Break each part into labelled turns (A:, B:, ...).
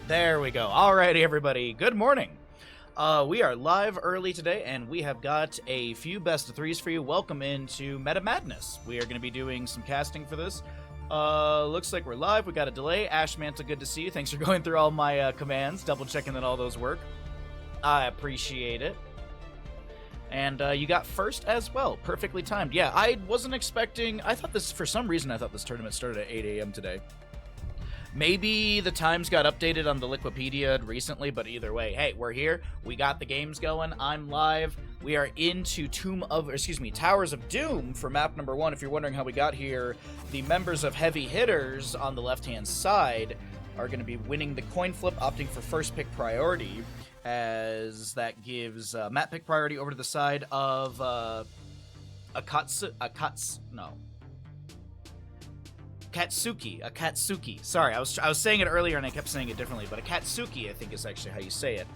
A: There we go. Alrighty, everybody. Good morning. We are live early today, and we have got a few best of threes for you. Welcome into Meta Madness. We are going to be doing some casting for this. Looks like we're live. We got a delay. Ash Manta, good to see you. Thanks for going through all my commands, double checking that all those work. I appreciate it. And you got first as well. Perfectly timed. Yeah, I wasn't expecting... I thought this... For some reason, I thought this tournament started at 8 a.m. today. Maybe the times got updated on the Liquipedia recently, but either way, hey, we're here. We got the games going. I'm live. We are into Towers of Doom for map number 1. If you're wondering how we got here, the members of Heavy Hitters on the left-hand side are going to be winning the coin flip, opting for first pick priority, as that gives map pick priority over to the side of Akatsuki. Sorry, I was saying it earlier and I kept saying it differently, but Akatsuki, I think, is actually how you say it.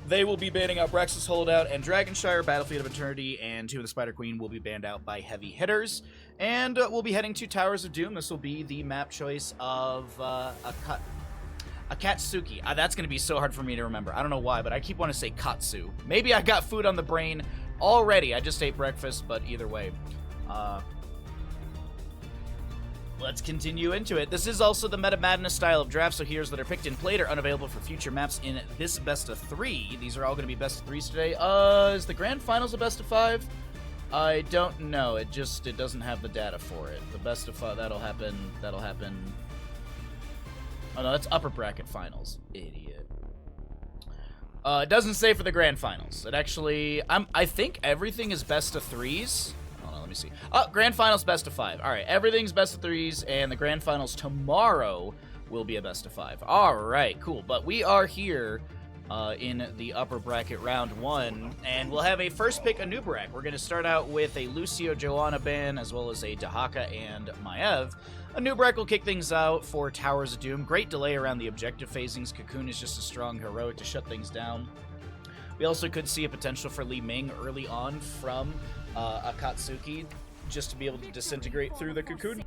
A: They will be banning out Brex's Holdout and Dragonshire. Battlefield of Eternity and 2 of the Spider Queen will be banned out by Heavy Hitters. And we'll be heading to Towers of Doom. This will be the map choice of Akatsuki. That's going to be so hard for me to remember. I don't know why, but I keep wanting to say Katsu. Maybe I got food on the brain already. I just ate breakfast, but either way. Let's continue into it. This is also the Meta Madness style of draft, so heroes that are picked and played are unavailable for future maps in this best of 3. These are all going to be best of 3s today. Is the grand finals a best of 5? I don't know. It doesn't have the data for it. The best of 5, that'll happen. Oh no, that's upper bracket finals. Idiot. It doesn't say for the grand finals. It actually, I think everything is best of 3s. Let me see. Grand finals best of 5. All right, everything's best of 3s, and the grand finals tomorrow will be a best of 5. All right, cool. But we are here in the upper bracket round 1, and we'll have a first pick Anubarak. We're going to start out with a Lucio Joanna ban, as well as a Dahaka and Maev. Anubarak will kick things out for Towers of Doom. Great delay around the objective phasings. Cocoon is just a strong heroic to shut things down. We also could see a potential for Li Ming early on from Akatsuki, just to be able to disintegrate through the Cocoon.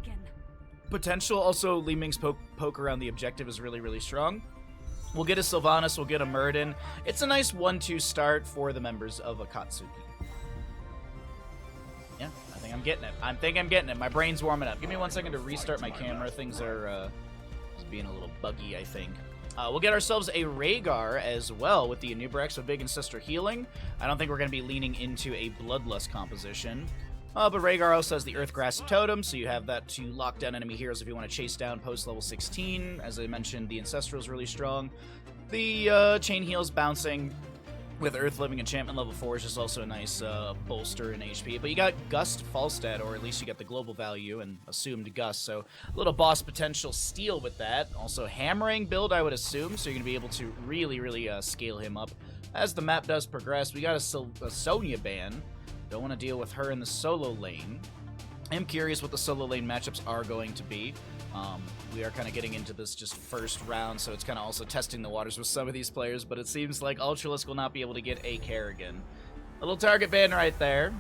A: Potential, also Li Ming's poke around the objective is really, really strong. We'll get a Sylvanas, we'll get a Murden. It's a nice 1-2 start for the members of Akatsuki. Yeah, I think I'm getting it. My brain's warming up. Give me 1 second to restart my camera. Things are just being a little buggy, I think. We'll get ourselves a Rhaegar as well with the Anubarak, so big Ancestor healing. I don't think we're going to be leaning into a Bloodlust composition. But Rhaegar also has the Earthgrasp Totem, so you have that to lock down enemy heroes if you want to chase down post-level 16. As I mentioned, the Ancestral is really strong. The Chain Heal's bouncing with Earth Living Enchantment level 4 is just also a nice bolster in HP. But you got Gust Falstad, or at least you got the global value and assumed Gust, so a little boss potential steal with that. Also Hammering build, I would assume, so you're going to be able to really, really scale him up as the map does progress. We got a Sonya ban. Don't want to deal with her in the solo lane. I'm curious what the solo lane matchups are going to be. We are kind of getting into this just first round, so it's kind of also testing the waters with some of these players, but it seems like Ultralisk will not be able to get a Kerrigan. A little target ban right there,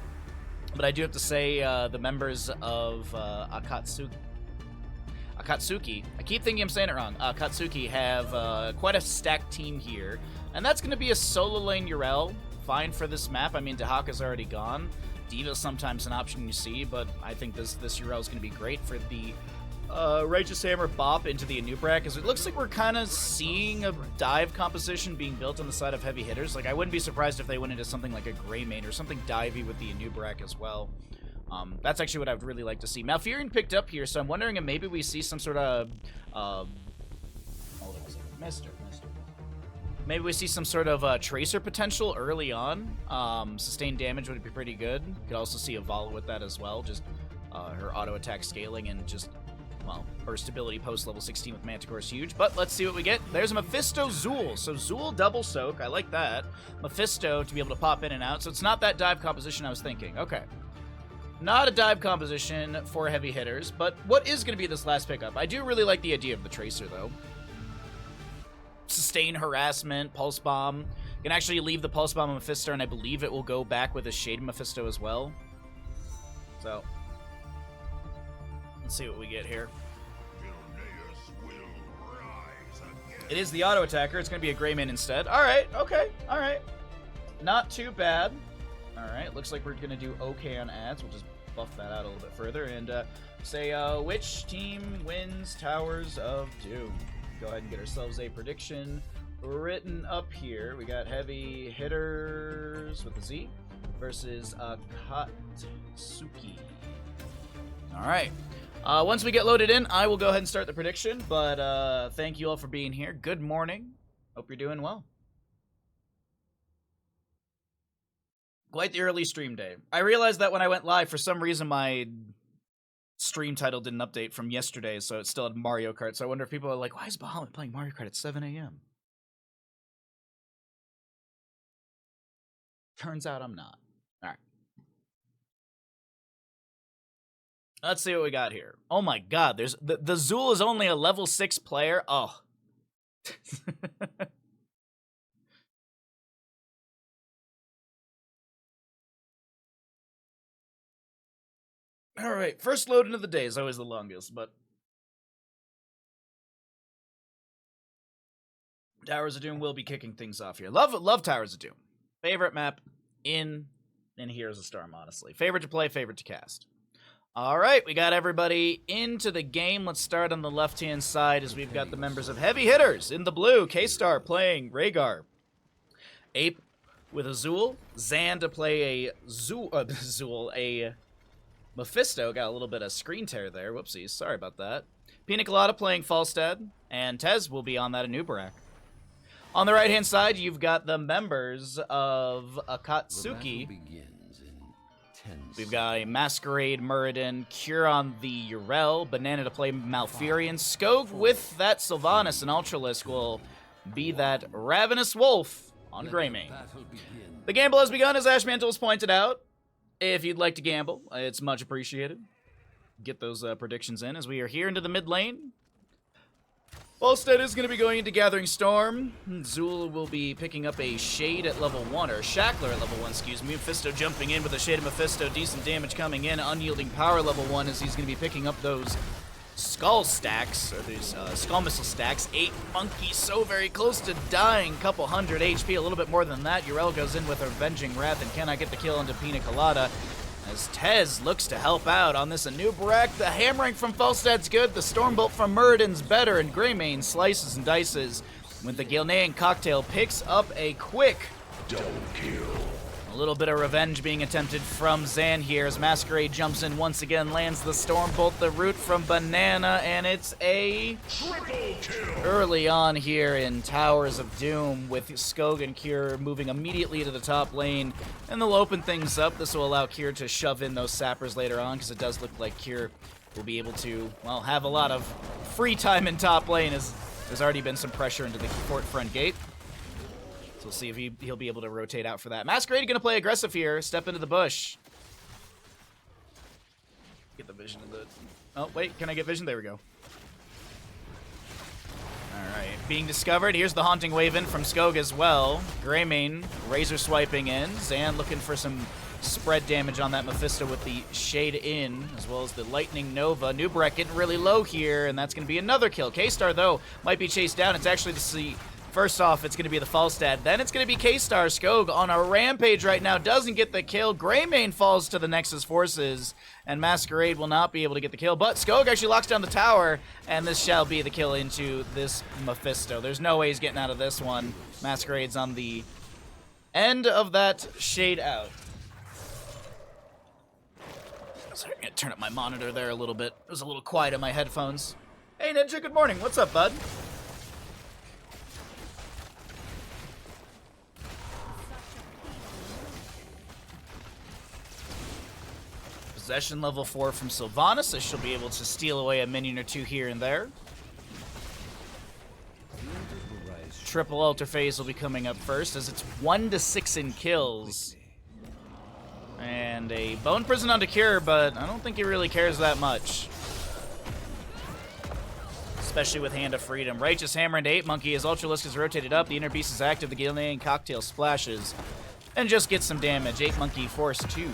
A: but I do have to say the members of Akatsuki, I keep thinking I'm saying it wrong, Akatsuki have quite a stacked team here, and that's going to be a solo lane Yrel, fine for this map. I mean, Dahaka's already gone. Diva's sometimes an option you see, but I think this Yrel is going to be great for the Righteous Hammer bop into the Anubarak, because it looks like we're kind of seeing a dive composition being built on the side of Heavy Hitters. Like, I wouldn't be surprised if they went into something like a Greymane or something divey with the Anubarak as well. That's actually what I would really like to see. Malfurion picked up here, so I'm wondering if maybe we see some sort of... hold on a second. Mister. Maybe we see some sort of Tracer potential early on. Sustained damage would be pretty good. Could also see a Vala with that as well. Just her auto attack scaling and just... well, burst ability post level 16 with Manticore is huge, but let's see what we get. There's a Mephisto Zool. So Zool double soak. I like that. Mephisto to be able to pop in and out. So it's not that dive composition I was thinking. Okay. Not a dive composition for Heavy Hitters, but what is going to be this last pickup? I do really like the idea of the Tracer, though. Sustain Harassment, Pulse Bomb. You can actually leave the Pulse Bomb on Mephisto, and I believe it will go back with a Shade Mephisto as well. So... let's see what we get here. It is the auto attacker. It's going to be a Greymane instead. All right. Okay. All right. Not too bad. All right. Looks like we're going to do okay on ads. We'll just buff that out a little bit further and say which team wins Towers of Doom. Go ahead and get ourselves a prediction written up here. We got Heavy Hitterz with a Z versus Akatsuki. All right. Once we get loaded in, I will go ahead and start the prediction, but thank you all for being here. Good morning. Hope you're doing well. Quite the early stream day. I realized that when I went live, for some reason my stream title didn't update from yesterday, so it still had Mario Kart. So I wonder if people are like, why is Bahamut playing Mario Kart at 7 a.m.? Turns out I'm not. All right. Let's see what we got here. Oh my god, there's the Zool is only a level 6 player. Oh. All right, first load into the day is always the longest, but Towers of Doom will be kicking things off here. Love Towers of Doom. Favorite map in and Heroes of Storm, honestly. Favorite to play, favorite to cast. All right, we got everybody into the game. Let's start on the left-hand side as we've got the members of Heavy Hitterz in the blue. K-Star playing Rhaegar. Ape with Azul. Zan to play a Mephisto. Got a little bit of screen tear there. Whoopsies. Sorry about that. Pina Colada playing Falstad. And Tez will be on that Anubarak. On the right-hand side, you've got the members of Akatsuki. We've got a Masquerade, Muradin, Cure on the Urel, Banana to play Malfurion, Skog with that Sylvanas, and Ultralisk will be that Ravenous Wolf on Greymane. The gamble has begun, as Ashmantle has pointed out. If you'd like to gamble, it's much appreciated. Get those predictions in as we are here into the mid lane. Falstad is going to be going into Gathering Storm. Zool will be picking up a Shade at level 1, or Shackler at level 1, excuse me. Mephisto jumping in with a Shade of Mephisto. Decent damage coming in. Unyielding Power level 1 as he's going to be picking up those Skull stacks, or these Skull Missile stacks. 8 Monkey so very close to dying. Couple hundred HP, a little bit more than that. Urel goes in with Avenging Wrath and cannot get the kill into Pina Colada. As Tez looks to help out on this Anubarak. The hammering from Falstad's good. The Stormbolt from Muradin's better. And Greymane slices and dices with the Gilnean Cocktail. Picks up a quick double kill. A little bit of revenge being attempted from Zan here as Masquerade jumps in once again. Lands the Stormbolt, the root from Banana. And it's a triple kill early on here in Towers of Doom with Skog and Cure moving immediately to the top lane. And they'll open things up. This will allow Cure to shove in those sappers later on because it does look like Cure will be able to, well, have a lot of free time in top lane as there's already been some pressure into the fort front gate. So we'll see if he'll be able to rotate out for that. Masquerade going to play aggressive here. Step into the bush. Get the vision of the... Oh, wait. Can I get vision? There we go. Alright. Being discovered. Here's the Haunting Wave in from Skog as well. Greymane Razor swiping in. Zan looking for some spread damage on that Mephisto with the Shade in, as well as the Lightning Nova. Anubarak getting really low here, and that's going to be another kill. K-Star, though, might be chased down. It's actually the... First off, it's going to be the Falstad. Then it's going to be K-Star. Skog on a rampage right now. Doesn't get the kill. Greymane falls to the Nexus Forces. And Masquerade will not be able to get the kill. But Skog actually locks down the tower. And this shall be the kill into this Mephisto. There's no way he's getting out of this one. Masquerade's on the end of that Shade out. Sorry, I'm going to turn up my monitor there a little bit. It was a little quiet in my headphones. Hey, Ninja, good morning. What's up, bud? Possession level 4 from Sylvanas, so she'll be able to steal away a minion or two here and there. Triple Altar Phase will be coming up first, as it's 1 to 6 in kills. And a Bone Prison onto Cure, but I don't think he really cares that much. Especially with Hand of Freedom. Righteous Hammer into 8 Monkey as Ultralisk is rotated up. The Inner Beast is active. The Gilnean Cocktail splashes. And just gets some damage. 8 Monkey forced 2.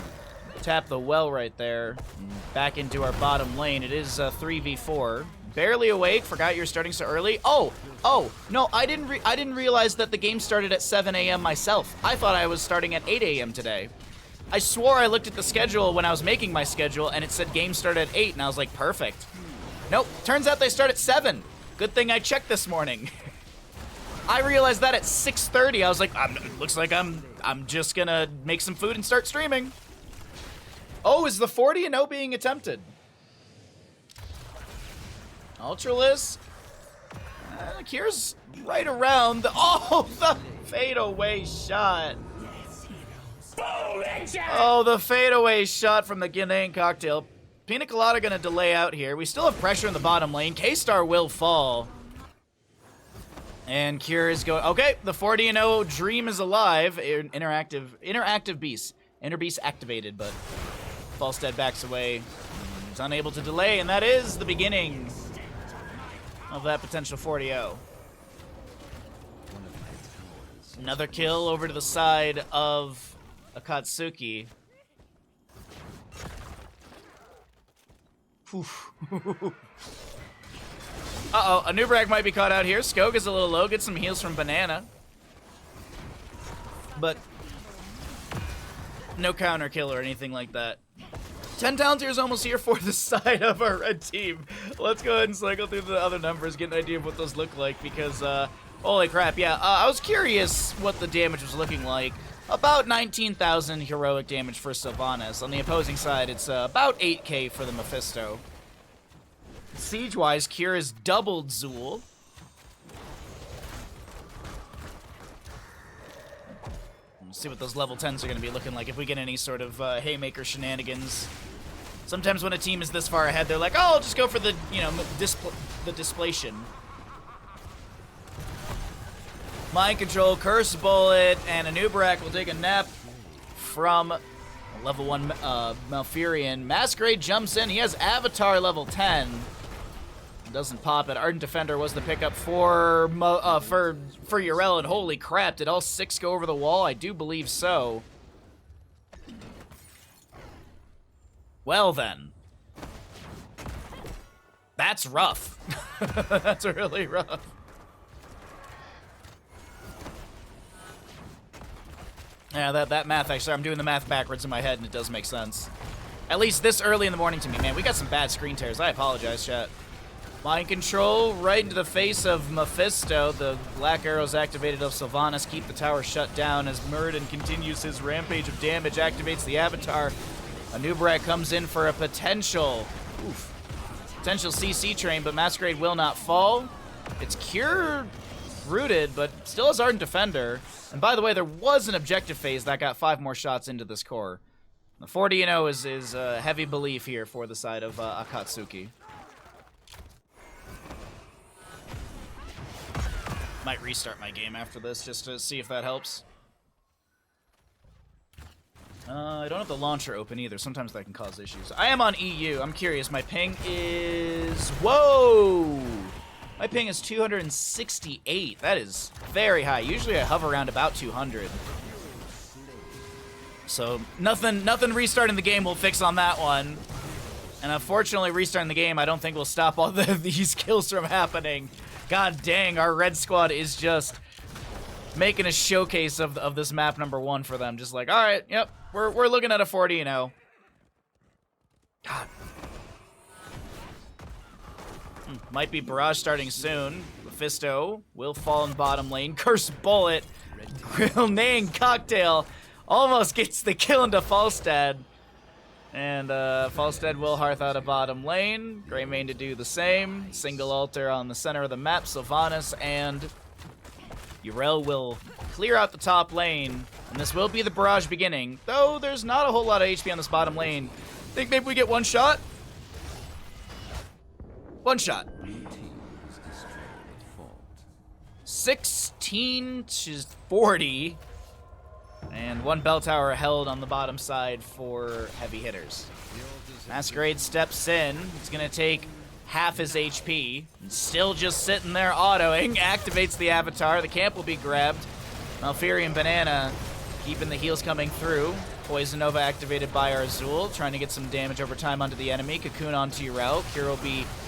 A: Tap the well right there. Back into our bottom lane. It is 3v4. Barely awake. Forgot you were starting so early. Oh, no, I didn't realize that the game started at 7 a.m. myself. I thought I was starting at 8 a.m. today. I swore I looked at the schedule when I was making my schedule, and it said game started at 8, and I was like, perfect. Nope, turns out they start at 7. Good thing I checked this morning. I realized that at 6:30. I was like, looks like I'm just gonna make some food and start streaming. Oh, is the 40-0 being attempted? Ultralisk. Here's right around the... Oh, the fadeaway shot. Oh, the fadeaway shot from the Guinean cocktail. Pina Colada gonna delay out here. We still have pressure in the bottom lane. K-Star will fall. And Cure is going... Okay, the 40-0 dream is alive. Interactive Beast. Inner Beast activated, but Falstead backs away. He's unable to delay, and that is the beginning of that potential 40-0. Another kill over to the side of Akatsuki. Uh-oh, a Nubrag might be caught out here. Skog is a little low. Get some heals from Banana. But no counter kill or anything like that. 10 Talontier is almost here for the side of our red team. Let's go ahead and cycle through the other numbers, get an idea of what those look like, because, holy crap, yeah. I was curious what the damage was looking like. About 19,000 heroic damage for Sylvanas. On the opposing side, it's about 8k for the Mephisto. Siege-wise, Cure has doubled Zool. Let's see what those level 10s are going to be looking like if we get any sort of haymaker shenanigans. Sometimes when a team is this far ahead, they're like, oh, I'll just go for the, you know, the displation. Mind Control, Curse Bullet, and a Nubarak will take a nap from level 1 Malfurion. Masquerade jumps in. He has Avatar level 10. Doesn't pop it. Ardent Defender was the pickup for Urel, and holy crap, did all 6 go over the wall? I do believe so. Well then. That's rough. That's really rough. Yeah, that math, actually, I'm doing the math backwards in my head, and it does make sense. At least this early in the morning to me, man. We got some bad screen tears. I apologize, chat. Mind Control right into the face of Mephisto. The Black Arrows activated of Sylvanas keep the tower shut down as Muradin continues his rampage of damage, activates the Avatar. A Nubarak comes in for a potential CC train, but Masquerade will not fall. It's Cure rooted, but still has Ardent Defender. And by the way, there was an objective phase that got 5 more shots into this core. The 40-0 is a heavy belief here for the side of Akatsuki. Might restart my game after this just to see if that helps. I don't have the launcher open either. Sometimes that can cause issues. I am on EU. I'm curious. My ping is... Whoa! My ping is 268. That is very high. Usually I hover around about 200. So nothing restarting the game will fix on that one. And unfortunately, restarting the game I don't think will stop all these kills from happening. God dang, our red squad is just making a showcase of this map number 1 for them. Just like, all right, yep, we're looking at a 40-0. God. Might be Barrage starting soon. Mephisto will fall in bottom lane. Curse Bullet. Guinean Cocktail almost gets the kill into Falstad. And Falstead will hearth out of bottom lane. Greymane to do the same. Single altar on the center of the map. Sylvanas and Urel will clear out the top lane. And this will be the barrage beginning. Though there's not a whole lot of HP on this bottom lane. Think maybe we get one shot? One shot. 16 to 40. And one bell tower held on the bottom side for heavy hitters. Masquerade steps in. He's going to take half his HP. And still just sitting there autoing. Activates the Avatar. The camp will be grabbed. Malfurion Banana keeping the heals coming through. Poison Nova activated by our Azul. Trying to get some damage over time onto the enemy. Cocoon onto Urel. Cure will be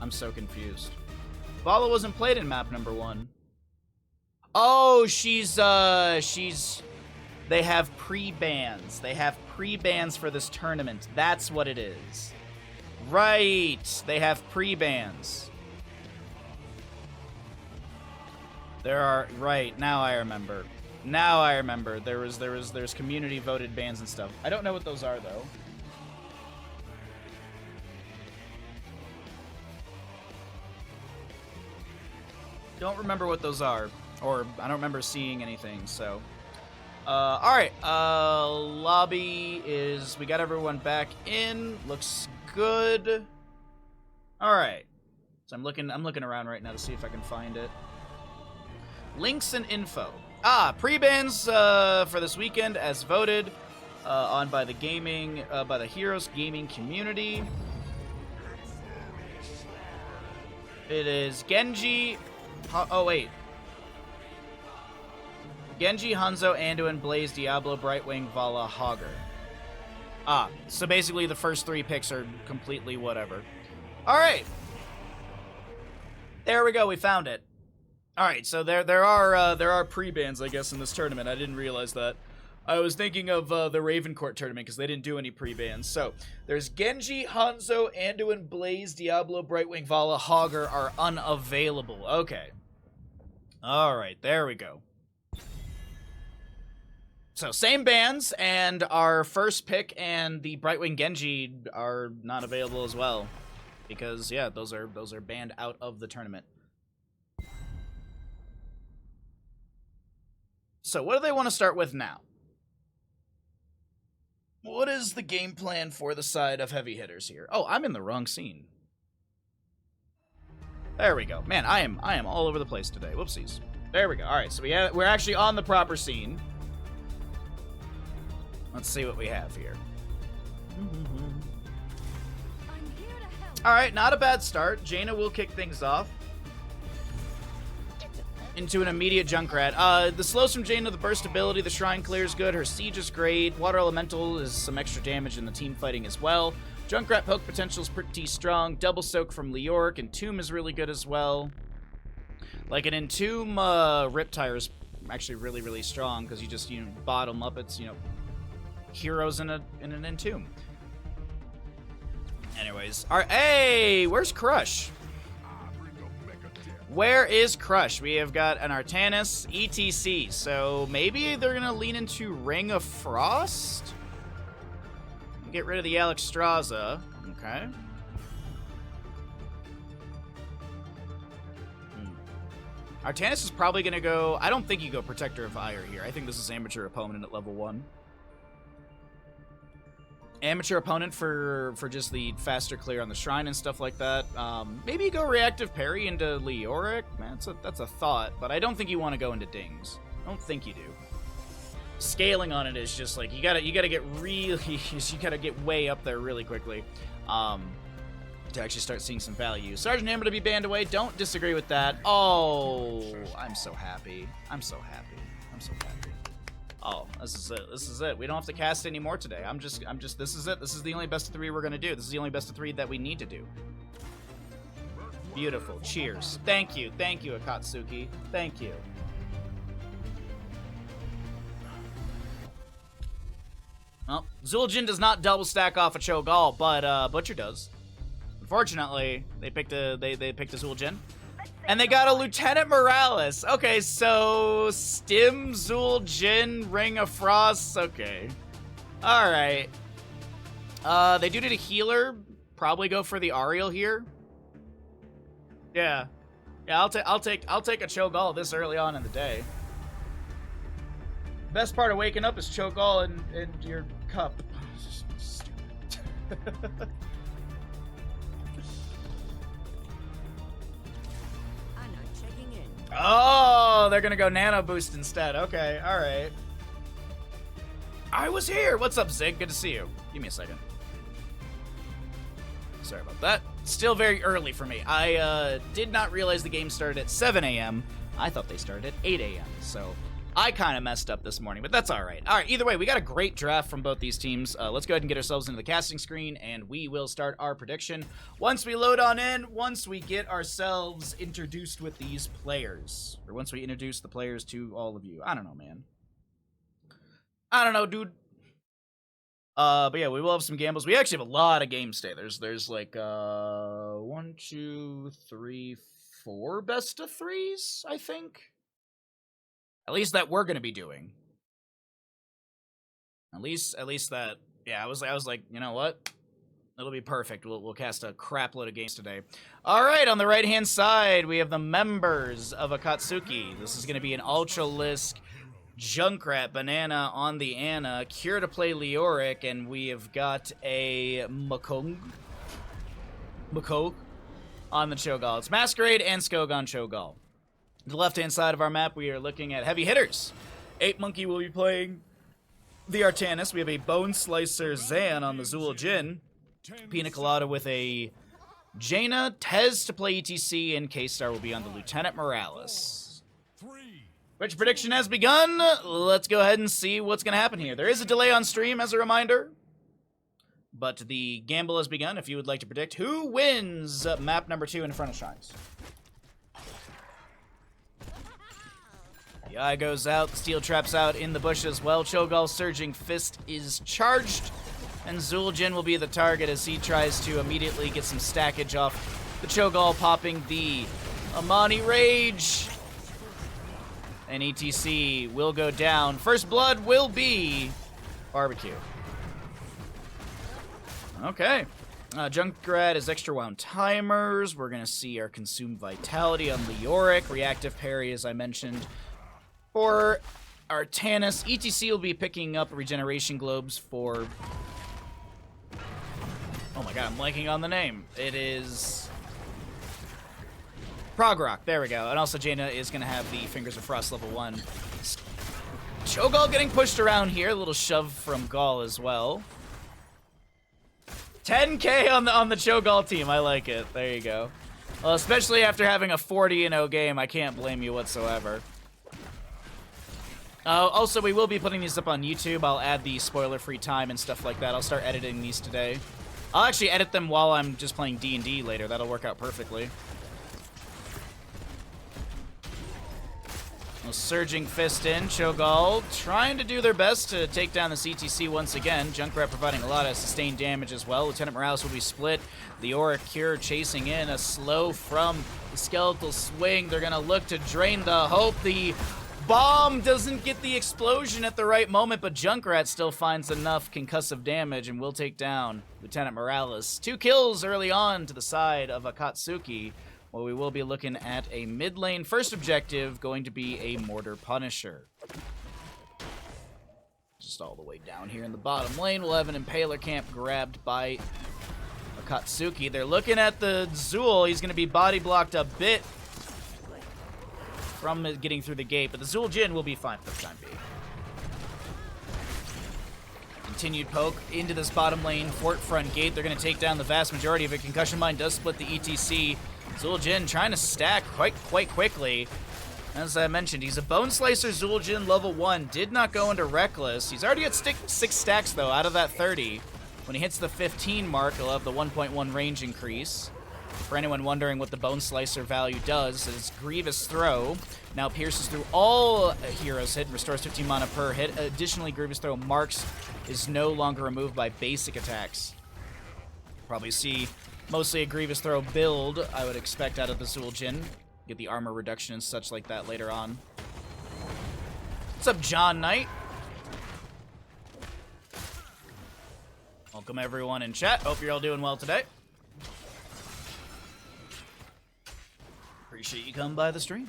A: I'm so confused. Vala wasn't played in map number 1. Oh, she's... They have pre-bans. They have pre-bans for this tournament. That's what it is. Right. They have pre-bans. There are... Right. Now I remember. Now I remember. There's community voted bans and stuff. I don't know what those are, though. Don't remember what those are. Or I don't remember seeing anything, so... Alright, lobby is... We got everyone back in. Looks good. Alright. So I'm looking around right now to see if I can find it. Links and info. Pre-bans for this weekend as voted on by the Hitterz gaming community. It is Genji... Oh, wait. Genji, Hanzo, Anduin, Blaze, Diablo, Brightwing, Vala, Hogger. So basically the first 3 picks are completely whatever. Alright. There we go, we found it. Alright, so there are pre-bans, I guess, in this tournament. I didn't realize that. I was thinking of the Ravencourt tournament, because they didn't do any pre-bans. So, there's Genji, Hanzo, Anduin, Blaze, Diablo, Brightwing, Vala, Hogger are unavailable. Okay. Alright, there we go. So, same bans, and our first pick and the Brightwing Genji are not available as well. Because, yeah, those are banned out of the tournament. So, what do they want to start with now? What is the game plan for the side of heavy hitters here? Oh, I'm in the wrong scene. There we go. Man, I am all over the place today. Whoopsies. There we go. All right, so we're actually on the proper scene. Let's see what we have here. All right, not a bad start. Jaina will kick things off into an immediate Junkrat. The slows from Jaina, the burst ability, the shrine clear is good, her siege is great, water elemental is some extra damage in the team fighting as well. Junkrat poke potential is pretty strong, double soak from Leoric, Entomb is really good as well. Like an Entomb Riptire is actually really, really strong because you just, bottom up, it's, heroes in an Entomb. Anyways, alright, hey, where's Crush? Where is Crush? We have got an Artanis, ETC, so maybe they're gonna lean into Ring of Frost? Get rid of the Alexstrasza. Okay. Artanis is probably gonna go... I don't think you go Protector of Ire here. I think this is Amateur Opponent at level 1. Amateur Opponent for just the faster clear on the shrine and stuff like that. Maybe you go Reactive Parry into Leoric. Man, that's a thought, but I don't think you want to go into Dings. I don't think you do. Scaling on it is just like you gotta get really you gotta get way up there really quickly to actually start seeing some value. Sergeant Hammer to be banned away. Don't disagree with that. Oh, I'm so happy. I'm so happy. I'm so happy. Oh, this is it. This is it. We don't have to cast any more today. This is it. This is the only best of 3 we're gonna do. This is the only best of 3 that we need to do. Beautiful. Cheers. Thank you. Thank you, Akatsuki. Thank you. Well, Zul'jin does not double stack off a Cho'Gall, but Butcher does. Unfortunately, they picked a Zul'jin. And they got a Lieutenant Morales. Okay, so Stim, Zul'jin, Ring of Frost. Okay. Alright. They do need a healer. Probably go for the Ariel here. Yeah. Yeah, I'll take a Cho'Gall this early on in the day. Best part of waking up is Cho'Gall in your cup. Stupid. Oh, they're gonna go Nano Boost instead. Okay, alright. I was here! What's up, Zig? Good to see you. Give me a second. Sorry about that. Still very early for me. I did not realize the game started at 7 a.m. I thought they started at 8 a.m. So, I kind of messed up this morning, but that's all right. All right, either way, we got a great draft from both these teams. Let's go ahead and get ourselves into the casting screen, and we will start our prediction. Once we load on in, once we get ourselves introduced with these players, or once we introduce the players to all of you. I don't know, man. I don't know, dude. But yeah, we will have some gambles. We actually have a lot of games today. There's like 1, 2, 3, 4 best of threes, I think. At least that we're gonna be doing. At least that. Yeah, I was like, you know what? It'll be perfect. We'll cast a crap load of games today. All right, on the right hand side, we have the members of Akatsuki. This is gonna be an Ultralisk, Junkrat, Banana on the Ana, Cure to play Leoric, and we have got a Makog on the Cho'Gall. It's Masquerade and Skog on Cho'Gall. The left-hand side of our map, we are looking at heavy hitters. 8 Monkey will be playing the Artanis. We have a Bone Slicer Zan on the Zul Jin. Pina Colada with a Jaina. Tez to play ETC, and K-Star will be on the Lieutenant Morales. Which prediction has begun? Let's go ahead and see what's going to happen here. There is a delay on stream, as a reminder. But the gamble has begun. If you would like to predict who wins map number 2 in front of Shrines. The eye goes out, the steel trap's out in the bush as well. Cho'Gall's Surging Fist is charged, and Zul'jin will be the target as he tries to immediately get some stackage off the Cho'Gall, popping the Amani Rage. And ETC will go down. First blood will be Barbecue. Okay. Junkrat is extra wound timers. We're going to see our Consume Vitality on Leoric. Reactive parry, as I mentioned. For Artanis, ETC will be picking up regeneration globes for... Oh my god, I'm blanking on the name. It is... Progrock, there we go. And also Jaina is going to have the Fingers of Frost level 1. Cho'Gall getting pushed around here. A little shove from Gall as well. 10k on the Cho'Gall team. I like it. There you go. Well, especially after having a 40-0 game, I can't blame you whatsoever. Also, we will be putting these up on YouTube. I'll add the spoiler-free time and stuff like that. I'll start editing these today. I'll actually edit them while I'm just playing D&D later. That'll work out perfectly. Surging Fist in. Cho'Gall trying to do their best to take down the CTC once again. Junkrat providing a lot of sustained damage as well. Lieutenant Morales will be split. The Auric Cure chasing in. A slow from the Skeletal Swing. They're going to look to drain the hope. The bomb doesn't get the explosion at the right moment, but Junkrat still finds enough concussive damage and will take down Lieutenant Morales. 2 kills early on to the side of Akatsuki. Well, we will be looking at a mid lane first objective, going to be a Mortar Punisher. Just all the way down here in the bottom lane, we'll have an Impaler Camp grabbed by Akatsuki. They're looking at the Zul. He's going to be body blocked a bit from getting through the gate, but the Zul Jin will be fine for the time being. Continued poke into this bottom lane fort front gate. They're going to take down the vast majority of it. Concussion Mine does split the ETC. Zul'jin trying to stack quite quickly. As I mentioned, he's a Bone Slicer Zul'jin level 1. Did not go into Reckless. He's already at 6 stacks, though, out of that 30. When he hits the 15 mark, he'll have the 1.1 range increase. For anyone wondering what the Bone Slicer value does, is Grievous Throw now pierces through all heroes hit and restores 15 mana per hit. Additionally, Grievous Throw marks is no longer removed by basic attacks. Probably see mostly a Grievous Throw build, I would expect, out of the Zul'jin. Get the armor reduction and such like that later on. What's up, John Knight? Welcome everyone in chat. Hope you're all doing well today. Appreciate you coming by the stream.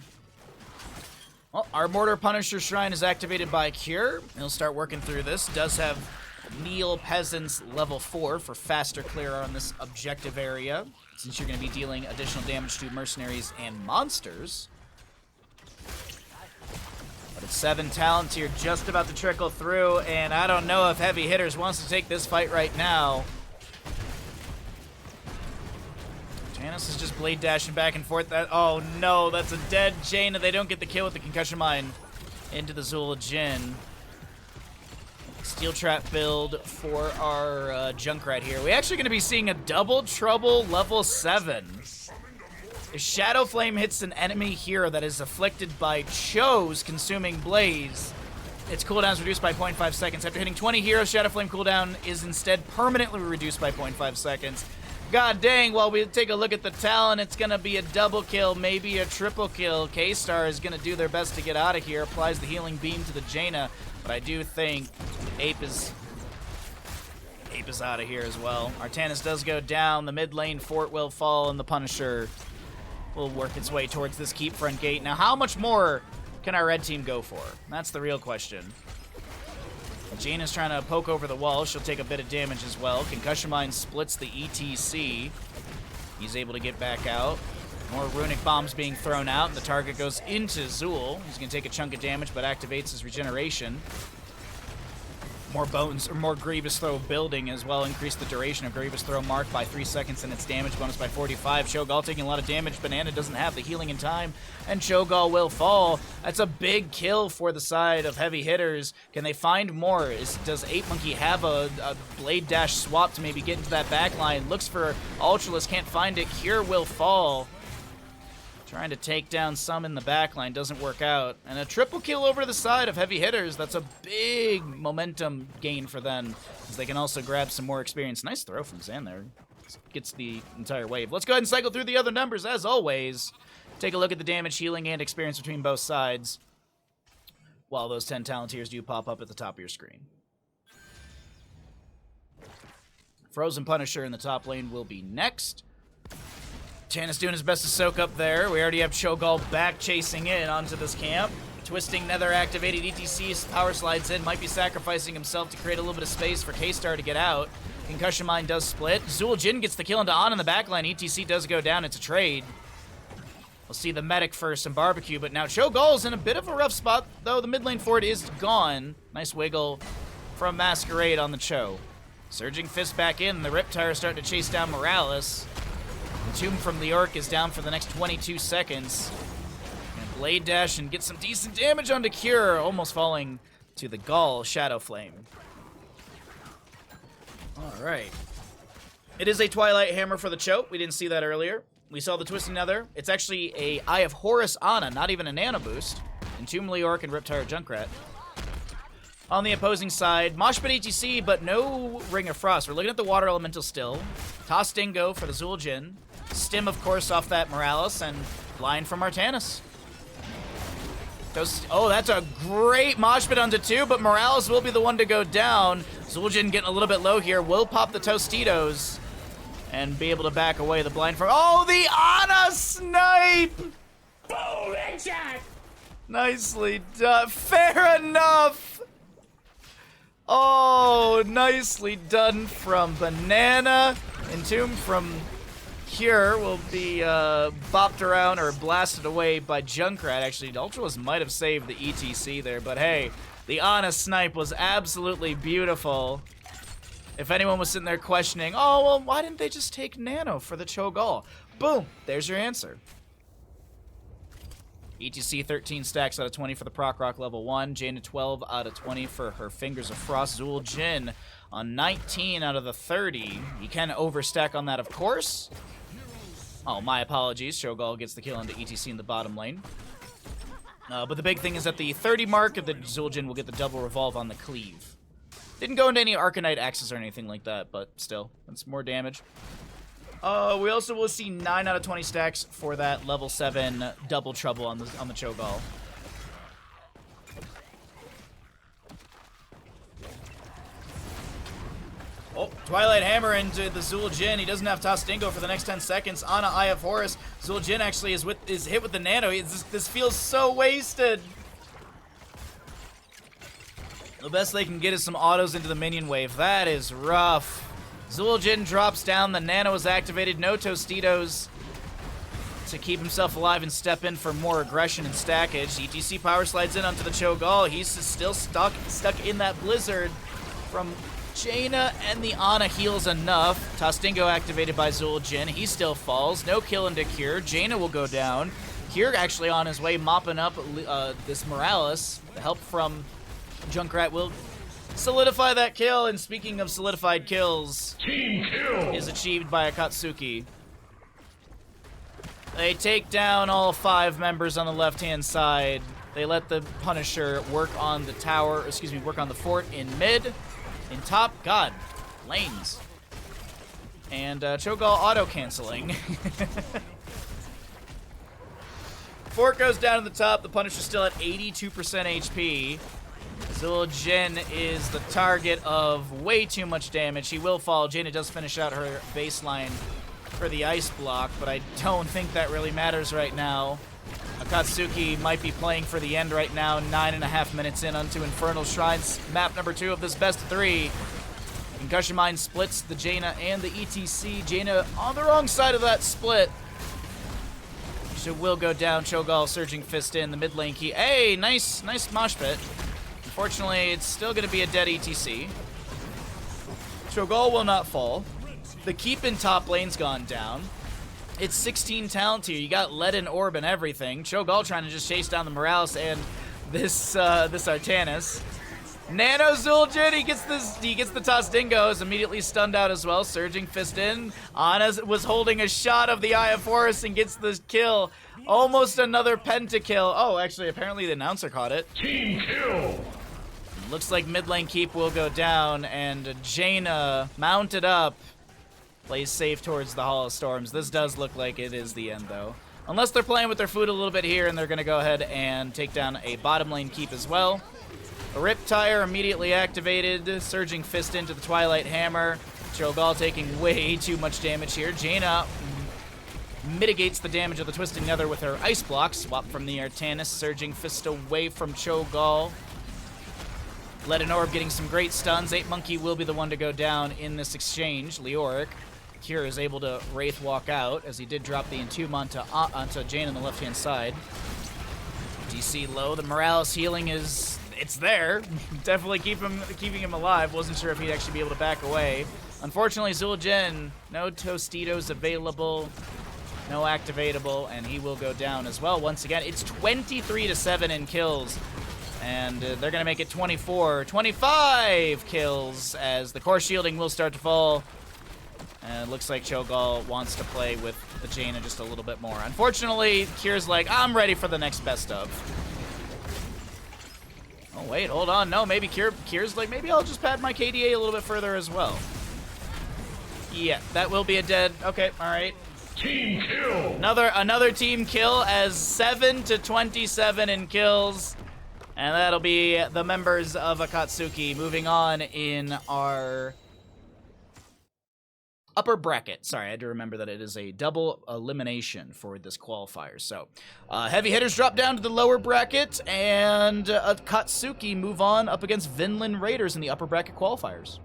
A: Well, our Mortar Punisher Shrine is activated by Cure. He'll start working through this. Does have Neil Peasants level 4 for faster clear on this objective area, since you're going to be dealing additional damage to mercenaries and monsters. But it's 7 talents here just about to trickle through, and I don't know if Heavy Hitters wants to take this fight right now. Janice is just blade dashing back and forth. Oh no, that's a dead Jaina. They don't get the kill with the Concussion Mine. into the Zul Jin. Steel Trap build for our Junkrat here. We're actually going to be seeing a Double Trouble level 7. If Shadow Flame hits an enemy hero that is afflicted by Cho's Consuming Blaze, its cooldown is reduced by 0.5 seconds. After hitting 20 heroes, Shadow Flame cooldown is instead permanently reduced by 0.5 seconds. God dang, while we take a look at the talent, it's going to be a double kill, maybe a triple kill. K-Star is going to do their best to get out of here, applies the healing beam to the Jaina, but I do think Ape is out of here as well. Artanis does go down, the mid lane fort will fall, and the Punisher will work its way towards this keep front gate. Now, how much more can our red team go for? That's the real question. Jaina's trying to poke over the wall. She'll take a bit of damage as well. Concussion Mine splits the ETC. He's able to get back out. More runic bombs being thrown out, and the target goes into Zul. He's going to take a chunk of damage, but activates his regeneration. More bones, or more Grievous Throw building as well. Increase the duration of Grievous Throw mark by 3 seconds and its damage bonus by 45. Cho'Gall taking a lot of damage. Banana doesn't have the healing in time, and Cho'Gall will fall. That's a big kill for the side of Heavy Hitters. Can they find more? Does Ape Monkey have a blade dash swap to maybe get into that back line? Looks for Ultralisk, can't find it. Cure will fall. Trying to take down some in the backline, doesn't work out. And a triple kill over the side of Heavy Hitters. That's a big momentum gain for them, as they can also grab some more experience. Nice throw from Zan there. Gets the entire wave. Let's go ahead and cycle through the other numbers, as always. Take a look at the damage, healing, and experience between both sides, while those 10 talent tiers do pop up at the top of your screen. Frozen Punisher in the top lane will be next. Tannis doing his best to soak up there. We already have Cho'Gall back chasing in onto this camp. Twisting Nether activated. ETC power slides in. Might be sacrificing himself to create a little bit of space for K-Star to get out. Concussion Mine does split. Zul Jin gets the kill into On in the backline. ETC does go down. It's a trade. We'll see the medic first and barbecue, but now Cho'Gall's in a bit of a rough spot, though the mid lane fort is gone. Nice wiggle from Masquerade on the Cho. Surging Fist back in. The Riptire is starting to chase down Morales. Tomb from the Orc is down for the next 22 seconds. And Blade Dash and get some decent damage onto Cure, almost falling to the Gall Shadow Flame. Alright. It is a Twilight Hammer for the Choke. We didn't see that earlier. We saw the Twisting Nether. It's actually a Eye of Horus Ana, not even a Nano Boost. Entomb Leorc and Riptire Junkrat. On the opposing side, Moshpit ETC, but no Ring of Frost. We're looking at the Water Elemental still. Toss Dingo for the Zul Jin. Stim, of course, off that Morales, and Blind from Artanis. Oh, that's a great Moshpit onto 2, but Morales will be the one to go down. Zul Jin getting a little bit low here. Will pop the Tostitos and be able to back away the Blind from... Oh, the Ana snipe!
B: Boom, headshot!
A: Nicely done. Fair enough! Oh, nicely done from Banana. Entomb from Cure will be bopped around or blasted away by Junkrat. Actually, Ultralisk might have saved the ETC there, but hey, the Ana snipe was absolutely beautiful. If anyone was sitting there questioning, oh, well, why didn't they just take Nano for the Cho'Gall? Boom, there's your answer. ETC 13 stacks out of 20 for the Proc Rock level 1. Jaina 12 out of 20 for her Fingers of Frost. Zul Jin on 19 out of the 30. You can overstack on that, of course. Oh, my apologies. Cho'Gall gets the kill into ETC in the bottom lane. But the big thing is at the 30 mark, the Zul Jin will get the double revolve on the cleave. Didn't go into any Arcanite axes or anything like that, but still, that's more damage. We also will see 9 out of 20 stacks for that level 7 double trouble on the Cho'Gall. Oh, Twilight Hammer into the Zul Jin. He doesn't have Toss Dingo for the next 10 seconds. Ana Eye of Horus. Zul Jin actually is hit with the Nano. This feels so wasted. The best they can get is some autos into the minion wave. That is rough. Zul Jin drops down, the Nano is activated, no Tostitos to keep himself alive and step in for more aggression and stackage. ETC power slides in onto the Cho'Gall. He's still stuck in that blizzard from Jaina, and the Ana heals enough. Toss Dingo activated by Zul Jin. He still falls. No kill into Cure. Jaina will go down. Kier actually on his way mopping up this Morales. The help from Junkrat will solidify that kill. And speaking of solidified kills,
B: Team kill
A: is achieved by Akatsuki. They take down all 5 members on the left-hand side. They let the Punisher work on the tower, excuse me, work on the fort in mid. In top, God, lanes. And Cho'Gall auto-canceling. Fort goes down to the top. The Punisher's still at 82% HP. Zul'jin is the target of way too much damage. He will fall. Jaina does finish out her baseline for the ice block, but I don't think that really matters right now. Akatsuki might be playing for the end right now, 9.5 minutes in onto Infernal Shrines, map number 2 of this best of 3. Concussion Mine splits the Jaina and the ETC. Jaina on the wrong side of that split. She will go down. Cho'Gall surging fist in the mid lane key. Hey, nice mosh pit. Unfortunately, it's still going to be a dead ETC. Cho'Gall will not fall. The keep in top lane's gone down. It's 16 talent here. You got lead and orb and everything. Cho'Gall trying to just chase down the Morales and this Artanis. Nano Zul'jin, he gets the toss dingo, is immediately stunned out as well. Surging fist in. Ana was holding a shot of the Eye of Horus and gets the kill. Almost another pentakill. Oh, actually, apparently the announcer caught it.
B: Team kill.
A: Looks like mid lane keep will go down, and Jaina mounted up. Plays safe towards the Hall of Storms. This does look like it is the end, though. Unless they're playing with their food a little bit here, and they're going to go ahead and take down a bottom lane keep as well. A Riptire immediately activated. Surging fist into the Twilight Hammer. Cho'Gall taking way too much damage here. Jaina mitigates the damage of the Twisting Nether with her Ice Block. Swap from the Artanis. Surging fist away from Cho'Gall. Lead and Orb getting some great stuns. 8 Monkey will be the one to go down in this exchange. Leoric. Kier is able to Wraith walk out, as he did drop the Entomb onto Jane on the left-hand side. DC low. The Morales healing it's there. Definitely keeping him alive. Wasn't sure if he'd actually be able to back away. Unfortunately, Zul'jin, no Tostitos available, no activatable, and he will go down as well. Once again, it's 23-7 in kills. And they're going to make it 25 kills as the core shielding will start to fall. And it looks like Cho'Gall wants to play with the Jaina just a little bit more. Unfortunately, Kier's like, I'm ready for the next best of. Oh, wait, hold on. No, maybe Kier's like, maybe I'll just pad my KDA a little bit further as well. Yeah, that will be a dead. Okay, all right.
B: Team kill.
A: Another team kill as 7-27 in kills. And that'll be the members of Akatsuki. Moving on in our upper bracket. Sorry, I had to remember that it is a double elimination for this qualifier. So, heavy hitters drop down to the lower bracket, and Akatsuki move on up against Vinland Raiders in the upper bracket qualifiers.